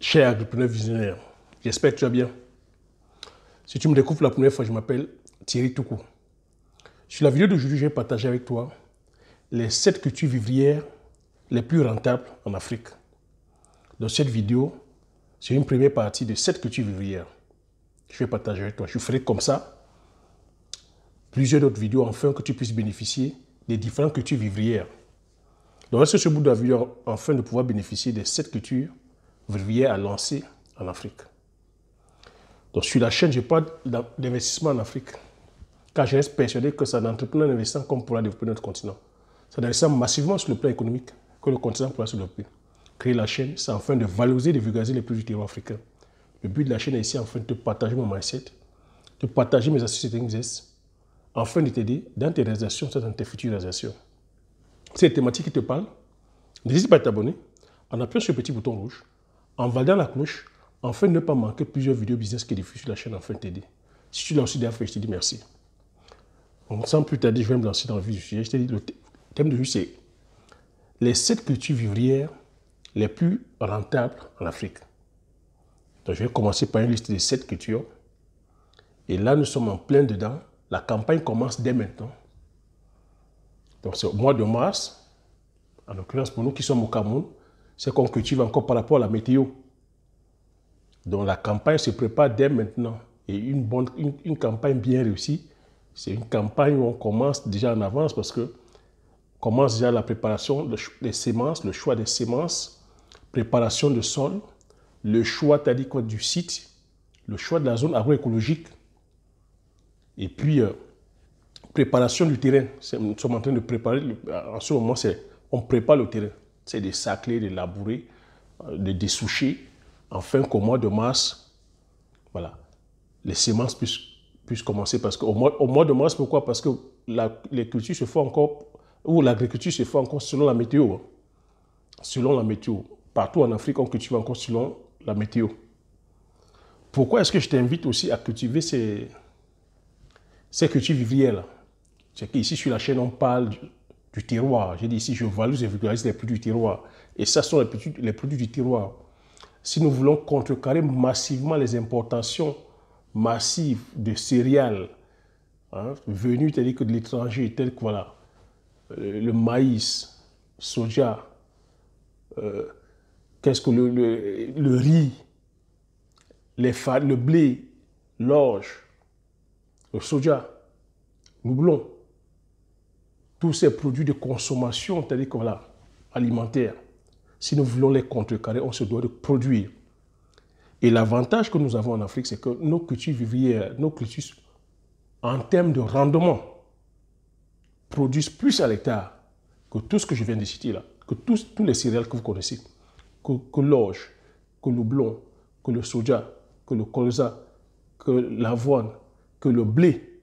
Cher agripreneur visionnaire, j'espère que tu vas bien. Si tu me découvres pour la première fois, je m'appelle Thierry Toukou. Sur la vidéo d'aujourd'hui, je vais partager avec toi les 7 cultures vivrières les plus rentables en Afrique. Dans cette vidéo, c'est une première partie de 7 cultures vivrières que je vais partager avec toi. Je ferai comme ça plusieurs autres vidéos afin que tu puisses bénéficier des différentes cultures vivrières. Donc, reste sur ce bout de la vidéo afin de pouvoir bénéficier des 7 cultures vivrières à lancer en Afrique. Donc, sur la chaîne, je parle d'investissement en Afrique, car je reste persuadé que c'est en entreprenant en investissant qu'on pourra développer notre continent. C'est en investissant massivement sur le plan économique que le continent pourra se développer. Créer la chaîne, c'est afin de valoriser et de vulgariser les produits du terroir africain. Le but de la chaîne est ici afin de te partager mon mindset, de partager mes astuces et business, afin de t'aider dans tes réalisations, dans tes futures réalisations. C'est les thématiques qui te parlent. N'hésite pas à t'abonner en appuyant sur le petit bouton rouge, en validant la cloche, afin de ne pas manquer plusieurs vidéos business qui diffusent sur la chaîne afin de t'aider. Si tu l'as aussi déjà fait, je te dis merci. Donc, sans plus tarder, je vais me lancer dans le vif du sujet. Je te dis, le thème de aujourd'hui, c'est les 7 cultures vivrières les plus rentables en Afrique. Donc, je vais commencer par une liste de 7 cultures. Et là, nous sommes en plein dedans. La campagne commence dès maintenant. Donc, c'est au mois de mars. En l'occurrence, pour nous qui sommes au Cameroun, c'est qu'on cultive encore par rapport à la météo. Donc la campagne se prépare dès maintenant. Et une campagne bien réussie, c'est une campagne où on commence déjà en avance parce que commence déjà la préparation des semences, le choix des semences, préparation de sol, le choix du site, le choix de la zone agroécologique et puis préparation du terrain. Nous sommes en train de préparer, en ce moment, on prépare le terrain. C'est de sacler, de labourer, de dessoucher, afin qu'au mois de mars, voilà, les semences puissent commencer. Parce qu'au mois de mars, pourquoi? Parce que les cultures se font encore, ou l'agriculture se fait encore selon la météo. Selon la météo. Partout en Afrique, on cultive encore selon la météo. Pourquoi est-ce que je t'invite aussi à cultiver ces cultures vivrières-là? C'est qu'ici, sur la chaîne, on parle du terroir. J'ai dit ici, je valorise et vulgarise les produits du terroir. Et ça sont les produits du terroir. Si nous voulons contrecarrer massivement les importations massives de céréales venues telles que de l'étranger, telles que voilà, le maïs, soja, qu'est-ce que le riz, le blé, l'orge, le soja, le houblon, tous ces produits de consommation, tels que voilà, alimentaires. Si nous voulons les contrecarrer, on se doit de produire. Et l'avantage que nous avons en Afrique, c'est que nos cultures vivrières, nos cultures, en termes de rendement, produisent plus à l'hectare que tout ce que je viens de citer là, que tous les céréales que vous connaissez, que l'orge, que le houblon, que le soja, que le colza, que l'avoine, que le blé.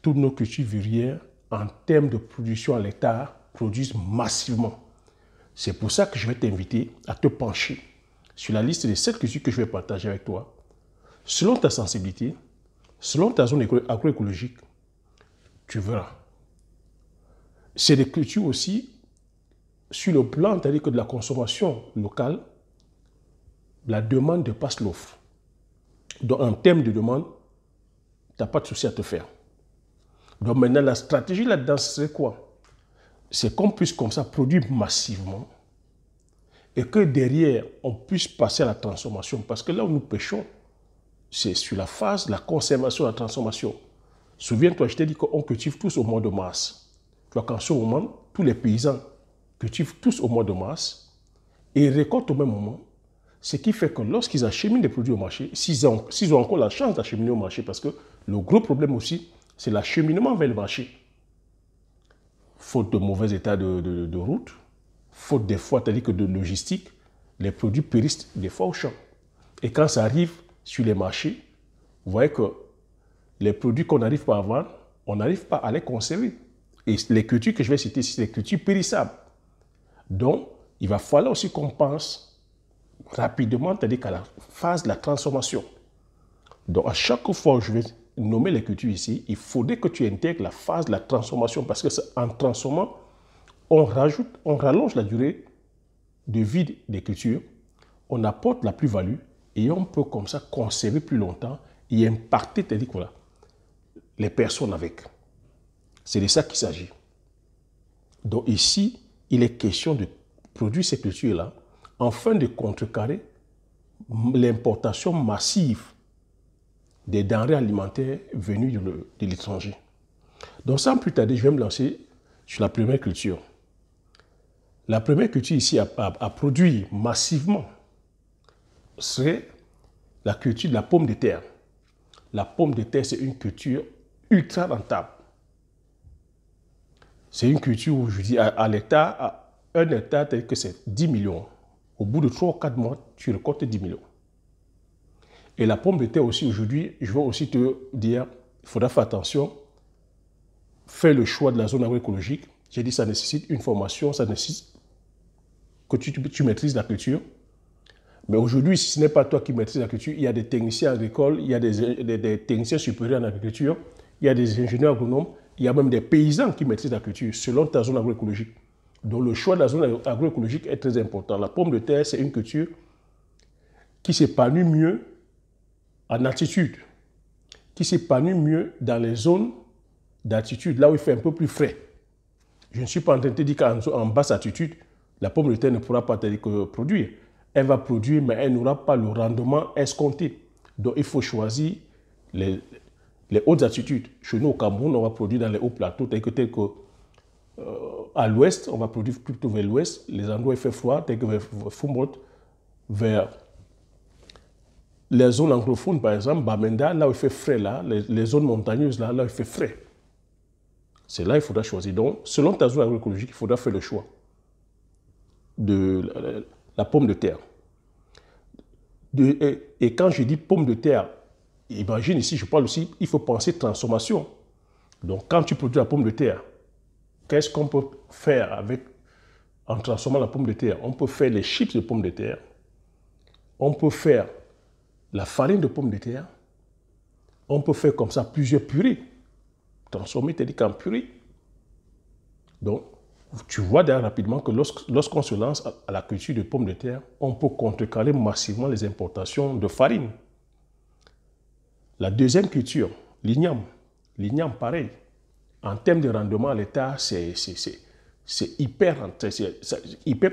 Toutes nos cultures vivrières, en termes de production à l'hectare, produisent massivement. C'est pour ça que je vais t'inviter à te pencher sur la liste des 7 cultures que je vais partager avec toi. Selon ta sensibilité, selon ta zone agroécologique, tu verras. C'est des cultures aussi sur le plan, c'est-à-dire que de la consommation locale, la demande dépasse l'offre. Donc en termes de demande, tu n'as pas de souci à te faire. Donc maintenant, la stratégie là-dedans, c'est quoi? C'est qu'on puisse comme ça produire massivement et que derrière, on puisse passer à la transformation. Parce que là où nous pêchons, c'est sur la phase de la conservation et la transformation. Souviens-toi, je t'ai dit qu'on cultive tous au mois de mars. Tu vois qu'en ce moment, tous les paysans cultivent tous au mois de mars et récoltent au même moment. Ce qui fait que lorsqu'ils acheminent des produits au marché, s'ils ont encore la chance d'acheminer au marché, parce que le gros problème aussi, c'est l'acheminement vers le marché. Faute de mauvais état de route, faute des fois, c'est-à-dire que de logistique, les produits périssent des fois au champ. Et quand ça arrive sur les marchés, vous voyez que les produits qu'on n'arrive pas à vendre, on n'arrive pas à les conserver. Et les cultures que je vais citer ici, c'est des cultures périssables. Donc, il va falloir aussi qu'on pense rapidement, c'est-à-dire qu'à la phase de la transformation. Donc, à chaque fois que je vais nommer les cultures ici, il faudrait que tu intègres la phase de la transformation parce que en transformant, on rallonge la durée de vie des cultures, on apporte la plus-value et on peut comme ça conserver plus longtemps et impacter voilà, les personnes avec. C'est de ça qu'il s'agit. Donc ici, il est question de produire ces cultures-là afin de contrecarrer l'importation massive des denrées alimentaires venues de l'étranger. Donc sans plus tarder, je vais me lancer sur la première culture. La première culture ici à produire massivement serait la culture de la pomme de terre. La pomme de terre, c'est une culture ultra rentable. C'est une culture où je dis à l'hectare, un hectare tel que c'est 10 millions. Au bout de 3 ou 4 mois, tu récoltes 10 millions. Et la pomme de terre aussi, aujourd'hui, je vais aussi te dire, il faudra faire attention, fais le choix de la zone agroécologique. J'ai dit, ça nécessite une formation, ça nécessite que tu maîtrises la culture. Mais aujourd'hui, si ce n'est pas toi qui maîtrises la culture, il y a des techniciens agricoles, il y a des techniciens supérieurs en agriculture, il y a des ingénieurs agronomes, il y a même des paysans qui maîtrisent la culture selon ta zone agroécologique. Donc le choix de la zone agroécologique est très important. La pomme de terre, c'est une culture qui s'épanouit mieux en altitude, qui s'épanouit mieux dans les zones d'altitude, là où il fait un peu plus frais. Je ne suis pas en train de te dire qu'en basse altitude, la pomme de terre ne pourra pas produire. Elle va produire, mais elle n'aura pas le rendement escompté. Donc il faut choisir les hautes altitudes. Chez nous au Cameroun, on va produire dans les hauts plateaux, tels que à l'ouest, on va produire plutôt vers l'ouest, les endroits où il fait froid, tels que vers Fumot, vers les zones anglophones, par exemple, Bamenda, là où il fait frais, là, les zones montagneuses, là où il fait frais. C'est là qu'il faudra choisir. Donc, selon ta zone agroécologique, il faudra faire le choix de la pomme de terre. Et quand je dis pomme de terre, imagine ici, je parle aussi, il faut penser transformation. Donc, quand tu produis la pomme de terre, qu'est-ce qu'on peut faire en transformant la pomme de terre? On peut faire les chips de pomme de terre. On peut faire la farine de pomme de terre. On peut faire comme ça plusieurs purées. Transformer, c'est-à-dire qu'en purée. Donc, tu vois d'ailleurs rapidement que lorsqu'on se lance à la culture de pommes de terre, on peut contrecarrer massivement les importations de farine. La deuxième culture, l'igname. L'igname, pareil. En termes de rendement à l'État, c'est hyper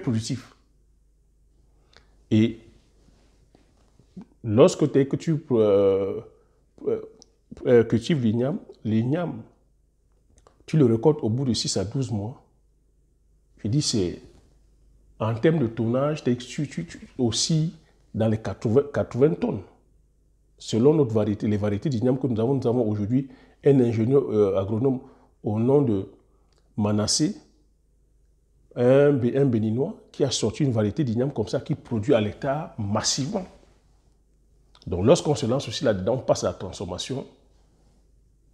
productif. Et lorsque tu cultives l'igname, tu le récoltes au bout de 6 à 12 mois. Je dis, c'est en termes de tonnage, aussi dans les 80 tonnes. Selon notre variété, les variétés d'igname que nous avons aujourd'hui, un ingénieur agronome au nom de Manassé, un béninois, qui a sorti une variété d'igname comme ça, qui produit à l'hectare massivement. Donc lorsqu'on se lance aussi là-dedans, on passe à la transformation,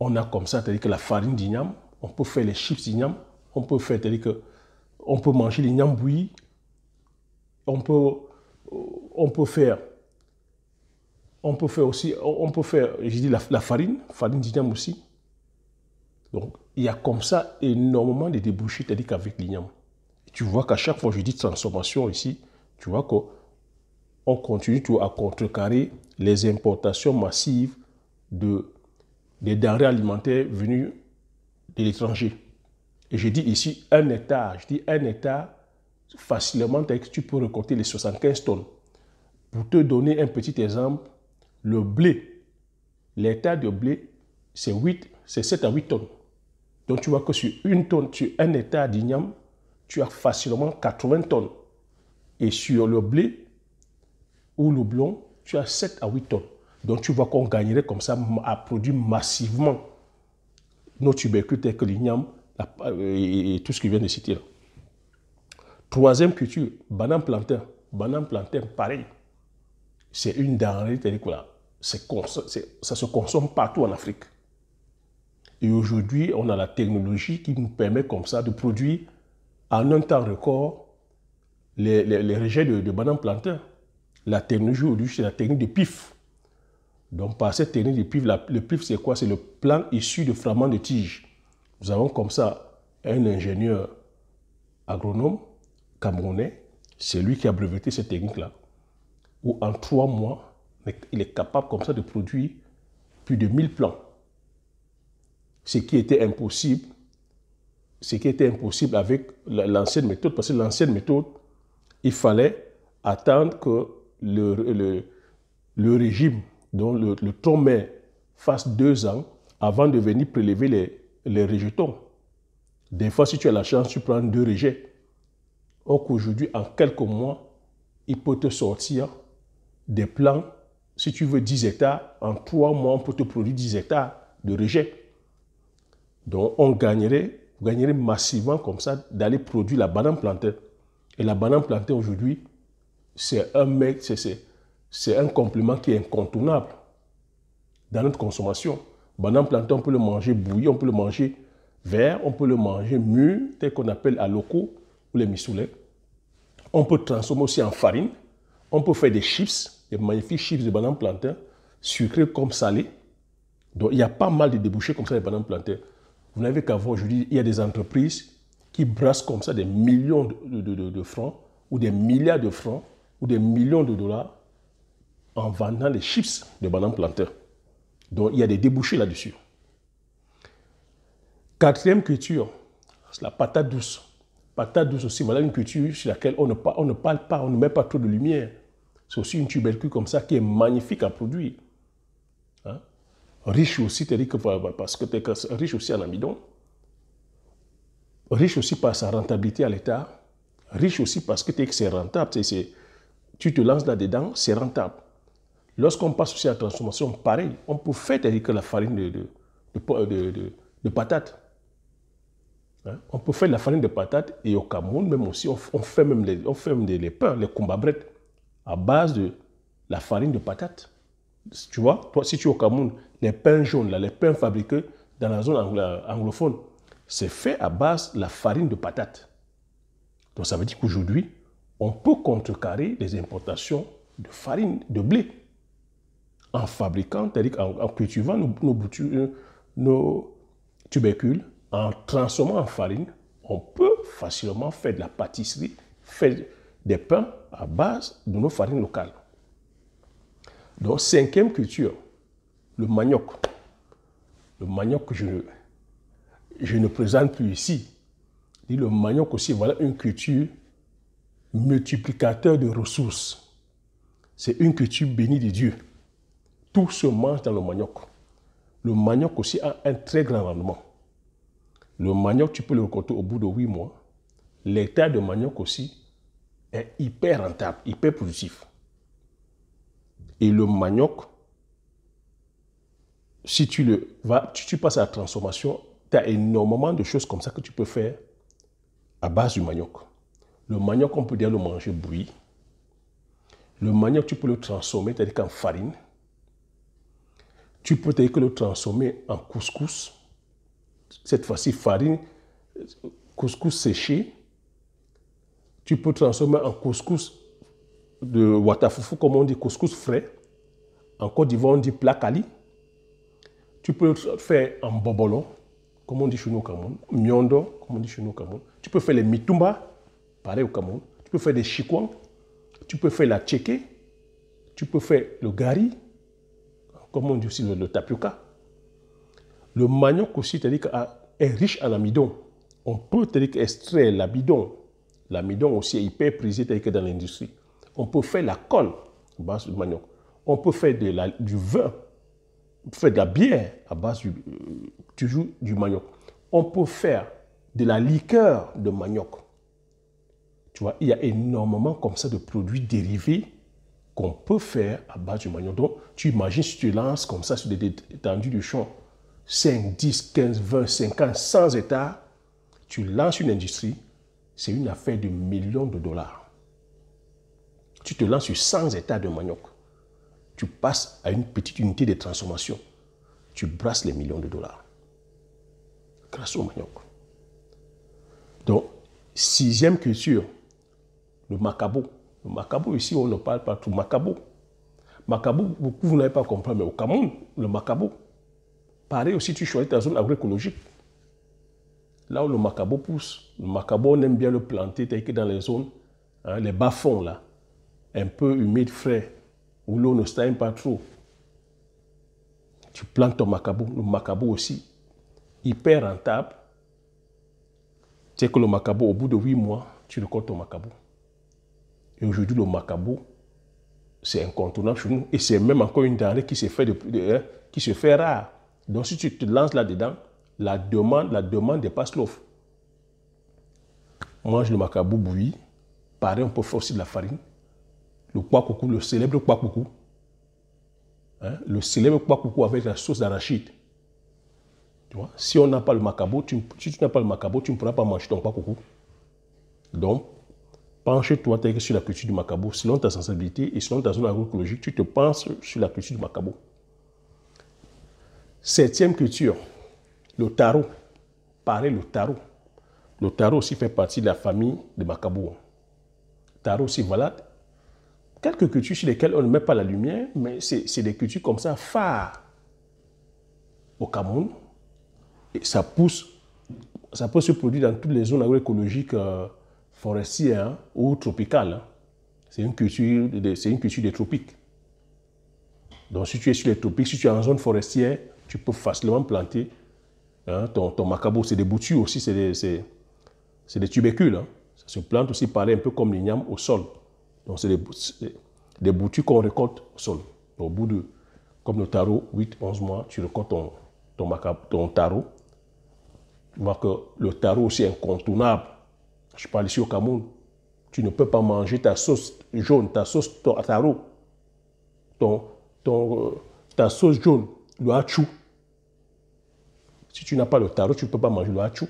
on a comme ça, c'est-à-dire que la farine d'igname, on peut faire les chips d'igname, on peut faire, c'est-à-dire que on peut manger l'igname bouilli, on peut faire aussi, je dis la farine d'igname aussi. Donc, il y a comme ça énormément de débouchés, c'est-à-dire qu'avec l'igname. Tu vois qu'à chaque fois que je dis transformation ici, tu vois qu'on continue à contrecarrer les importations massives des denrées alimentaires venues de l'étranger. Et je dis ici un hectare, facilement, tu peux récolter les 75 tonnes. Pour te donner un petit exemple, le blé, l'hectare de blé, c'est 7 à 8 tonnes. Donc tu vois que sur une tonne, sur un hectare d'igname, tu as facilement 80 tonnes. Et sur le blé ou le blond, tu as 7 à 8 tonnes. Donc tu vois qu'on gagnerait comme ça à produire massivement nos tubercules tels que l'igname et tout ce que je viens de citer là. Troisième culture, banane plantain. Banane plantain, pareil. C'est une denrée, c'est-à-dire que là, ça se consomme partout en Afrique. Et aujourd'hui, on a la technologie qui nous permet comme ça de produire en un temps record les rejets de banane plantain. La technologie aujourd'hui, c'est la technique de PIF. Donc, par cette technique de PIF, le PIF, c'est quoi? C'est le plan issu de fragments de tige. Nous avons comme ça un ingénieur agronome camerounais, c'est lui qui a breveté cette technique-là. où en 3 mois, il est capable comme ça de produire plus de 1000 plants. Ce qui était impossible avec l'ancienne méthode, parce que l'ancienne méthode, il fallait attendre que le régime, dont le tronc-mère, fasse 2 ans avant de venir prélever les rejetons. Des fois, si tu as la chance, tu prends 2 rejets. Or qu'aujourd'hui, en quelques mois, il peut te sortir des plants. Si tu veux 10 hectares, en 3 mois, on peut te produire 10 hectares de rejets. Donc, vous gagnerez massivement comme ça d'aller produire la banane plantain. Et la banane plantain aujourd'hui, c'est un complément qui est incontournable dans notre consommation. Banane plantain, on peut le manger bouilli, on peut le manger vert, on peut le manger mûr, tel qu'on appelle à loco ou les missoulets. On peut transformer aussi en farine. On peut faire des chips, des magnifiques chips de banane plantain, sucrés comme salés. Donc, il y a pas mal de débouchés comme ça, les bananes plantain. Vous n'avez qu'à voir aujourd'hui, il y a des entreprises qui brassent comme ça des millions de francs ou des milliards de francs ou des millions de dollars en vendant les chips de bananes plantain. Donc, il y a des débouchés là-dessus. 4e culture, c'est la patate douce. Patate douce aussi, voilà une culture sur laquelle on ne parle pas, on ne met pas trop de lumière. C'est aussi une tubercule comme ça qui est magnifique à produire. Hein? Riche aussi, parce que tu es riche aussi en amidon. Riche aussi par sa rentabilité à l'État. Riche aussi parce que c'est rentable. Tu te lances là-dedans, c'est rentable. Lorsqu'on passe aussi à la transformation, pareil, on peut faire que la farine de patate. Hein? On peut faire de la farine de patate et au Cameroun, même aussi, on fait même les pains, les kumbabrettes, à base de la farine de patate. Tu vois, toi, si tu es au Cameroun, les pains jaunes, là, les pains fabriqués dans la zone anglophone, c'est fait à base de la farine de patate. Donc ça veut dire qu'aujourd'hui, on peut contrecarrer les importations de farine de blé en fabriquant, c'est-à-dire en cultivant nos tubercules, en transformant en farine, on peut facilement faire de la pâtisserie, faire des pains à base de nos farines locales. Donc, 5e culture, le manioc. Le manioc que je ne présente plus ici. Le manioc aussi, voilà une culture multiplicateur de ressources. C'est une culture bénie de Dieu. Tout se mange dans le manioc. Le manioc aussi a un très grand rendement. Le manioc, tu peux le récolter au bout de 8 mois. L'hectare de manioc aussi est hyper rentable, hyper productif. Et le manioc, si tu passes à la transformation, tu as énormément de choses comme ça que tu peux faire à base du manioc. Le manioc, on peut déjà le manger bouilli. Le manioc, tu peux le transformer, c'est-à-dire qu'en farine. Tu peux le transformer en couscous. Cette fois-ci, farine, couscous séché. Tu peux transformer en couscous de watafoufou, comme on dit, couscous frais. En Côte d'Ivoire, on dit plakali. Tu peux le faire en bobolon, comme on dit chez nous au Cameroun. Miondo, comme on dit chez nous au Cameroun. Tu peux faire les mitumba, pareil au Cameroun. Tu peux faire des chikwang. Tu peux faire la tchéké. Tu peux faire le gari, comme on dit aussi le tapioca. Le manioc aussi, c'est-à-dire est riche en amidon. On peut extraire l'amidon. L'amidon aussi est hyper prisé dans l'industrie. On peut faire la colle à base du manioc. On peut faire du vin. On peut faire de la bière à base du manioc. On peut faire de la liqueur de manioc. Tu vois, il y a énormément comme ça de produits dérivés qu'on peut faire à base du manioc. Donc, tu imagines si tu lances comme ça sur des étendues de champs, 5, 10, 15, 20, 50, 100 hectares, tu lances une industrie, c'est une affaire de millions de dollars. Tu te lances sur 100 hectares de manioc. Tu passes à une petite unité de transformation. Tu brasses les millions de dollars. Grâce au manioc. Donc, 6e culture, le macabo. Le macabo, ici, on ne parle pas tout. Macabo. Macabo, beaucoup vous n'avez pas compris, mais au Cameroun, le macabo. Pareil aussi, tu choisis ta zone agroécologique. Là où le macabo pousse. Le macabo, on aime bien le planter tel que dans les zones, hein, les bas-fonds là. un peu humide, frais, où l'eau ne stagne pas trop. Tu plantes ton macabo. Le macabo aussi, hyper rentable. Tu sais que le macabo, au bout de 8 mois, tu récoltes ton macabo. Et aujourd'hui, le macabo, c'est incontournable chez nous. Et c'est même encore une denrée qui se fait rare. Donc, si tu te lances là-dedans, la demande dépasse l'offre. Mange le macabo bouilli. Pareil, on peut faire aussi de la farine. Le kwakoukou, le célèbre kwakoukou. Hein? Le célèbre kwakoukou avec la sauce d'arachide. Tu vois? Si on n'a pas le macabo, si tu n'as pas le macabo, tu ne pourras pas manger ton kwakoukou. Donc, penche-toi sur la culture du macabo. Selon ta sensibilité et selon ta zone agroécologique, tu te penses sur la culture du macabo. 7e culture, le taro. Pareil, le taro. Le taro aussi fait partie de la famille de macabo. Taro aussi, voilà. Quelques cultures sur lesquelles on ne met pas la lumière, mais c'est des cultures comme ça, phares au Cameroun. Et ça peut se produire dans toutes les zones agroécologiques forestières hein, ou tropicales. Hein. C'est une culture des tropiques. Donc si tu es sur les tropiques, si tu es en zone forestière, tu peux facilement planter hein, ton macabo. C'est des boutures aussi, c'est des tubercules. Hein. Ça se plante aussi pareil, un peu comme l'igname au sol. Donc c'est des boutures qu'on récolte au sol. Au bout de, comme le taro, 8-11 mois, tu récoltes ton taro. Tu vois que le taro aussi est incontournable. Je parle ici au Cameroun. Tu ne peux pas manger ta sauce jaune, ta sauce taro, ta sauce jaune, le hachou. Si tu n'as pas le taro, tu ne peux pas manger le hachou.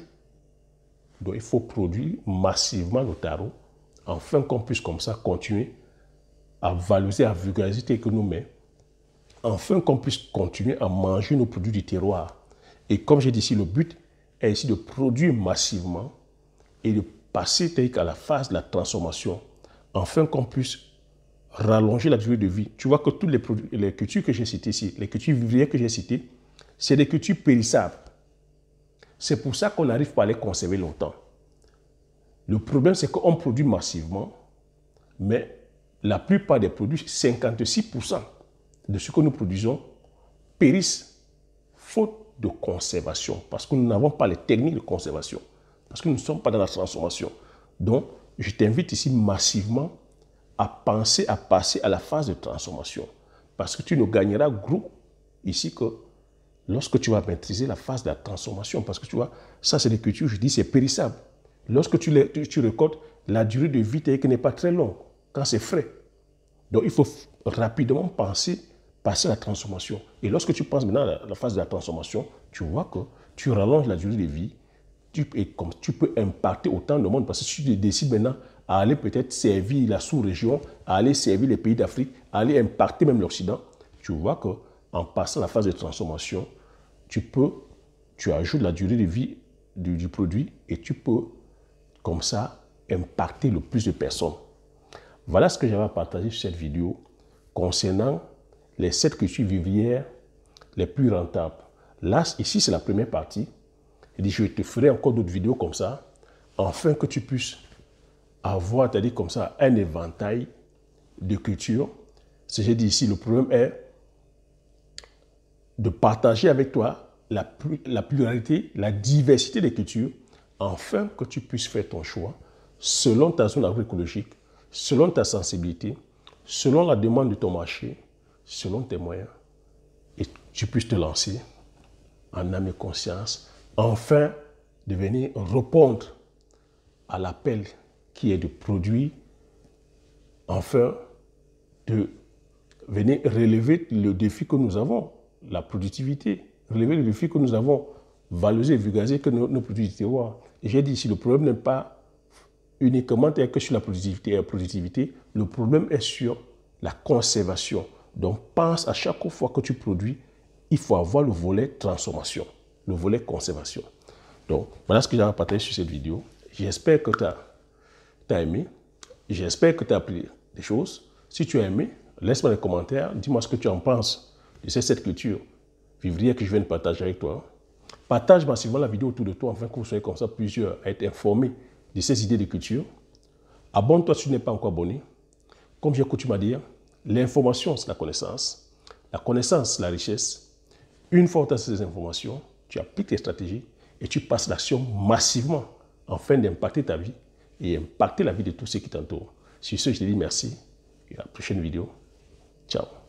Donc il faut produire massivement le taro, afin qu'on puisse comme ça continuer à valoriser, à vulgariser tes économies, afin qu'on puisse continuer à manger nos produits du terroir. Et comme j'ai dit ici, le but est ici de produire massivement et de passer à la phase de la transformation, afin qu'on puisse rallonger la durée de vie. Tu vois que toutes les cultures que j'ai citées ici, les cultures vivrières que j'ai citées, c'est des cultures périssables. C'est pour ça qu'on n'arrive pas à les conserver longtemps. Le problème, c'est qu'on produit massivement, mais la plupart des produits, 56% de ce que nous produisons, périssent faute de conservation, parce que nous n'avons pas les techniques de conservation, parce que nous ne sommes pas dans la transformation. Donc, je t'invite ici massivement à penser à passer à la phase de transformation, parce que tu ne gagneras gros ici que lorsque tu vas maîtriser la phase de la transformation, parce que tu vois, ça c'est des cultures, je dis, c'est périssable. Lorsque tu récoltes, la durée de vie n'est pas très longue, quand c'est frais. Donc il faut rapidement passer à la transformation. Et lorsque tu penses maintenant à la phase de la transformation, tu vois que tu rallonges la durée de vie, et comme tu peux impacter autant de monde, parce que si tu décides maintenant à aller peut-être servir la sous-région, à aller servir les pays d'Afrique, à aller impacter même l'Occident, tu vois qu'en passant la phase de transformation, tu ajoutes la durée de vie du produit et tu peux, comme ça, impacter le plus de personnes. Voilà ce que j'avais à partager sur cette vidéo concernant les 7 cultures vivrières les plus rentables. Là, ici, c'est la première partie. Je te ferai encore d'autres vidéos comme ça, afin que tu puisses avoir, c'est-à-dire comme ça, un éventail de cultures. Ce que j'ai dit ici, le problème est de partager avec toi la pluralité, la diversité des cultures, afin que tu puisses faire ton choix selon ta zone agroécologique, selon ta sensibilité, selon la demande de ton marché, selon tes moyens, et tu puisses te lancer en âme et conscience, afin de venir répondre à l'appel qui est de produire, afin de venir relever le défi que nous avons, la productivité, relever le défi que nous avons, valoriser et vulgariser que nos produits du terroir. Et j'ai dit ici, le problème n'est pas uniquement que sur la productivité et la productivité, le problème est sur la conservation. Donc, pense à chaque fois que tu produis, il faut avoir le volet transformation, le volet conservation. Donc, voilà ce que j'ai à partager sur cette vidéo. J'espère que tu as aimé. J'espère que tu as appris des choses. Si tu as aimé, laisse-moi des commentaires. Dis-moi ce que tu en penses de cette culture vivrière que je viens de partager avec toi. Partage massivement la vidéo autour de toi, afin que vous soyez comme ça plusieurs à être informés de ces idées de culture. Abonne-toi si tu n'es pas encore abonné. comme j'ai coutume à dire, l'information, c'est la connaissance. La connaissance, c'est la richesse. Une fois que tu as ces informations, tu appliques tes stratégies et tu passes l'action massivement afin d'impacter ta vie et impacter la vie de tous ceux qui t'entourent. Sur ce, je te dis merci et à la prochaine vidéo. Ciao.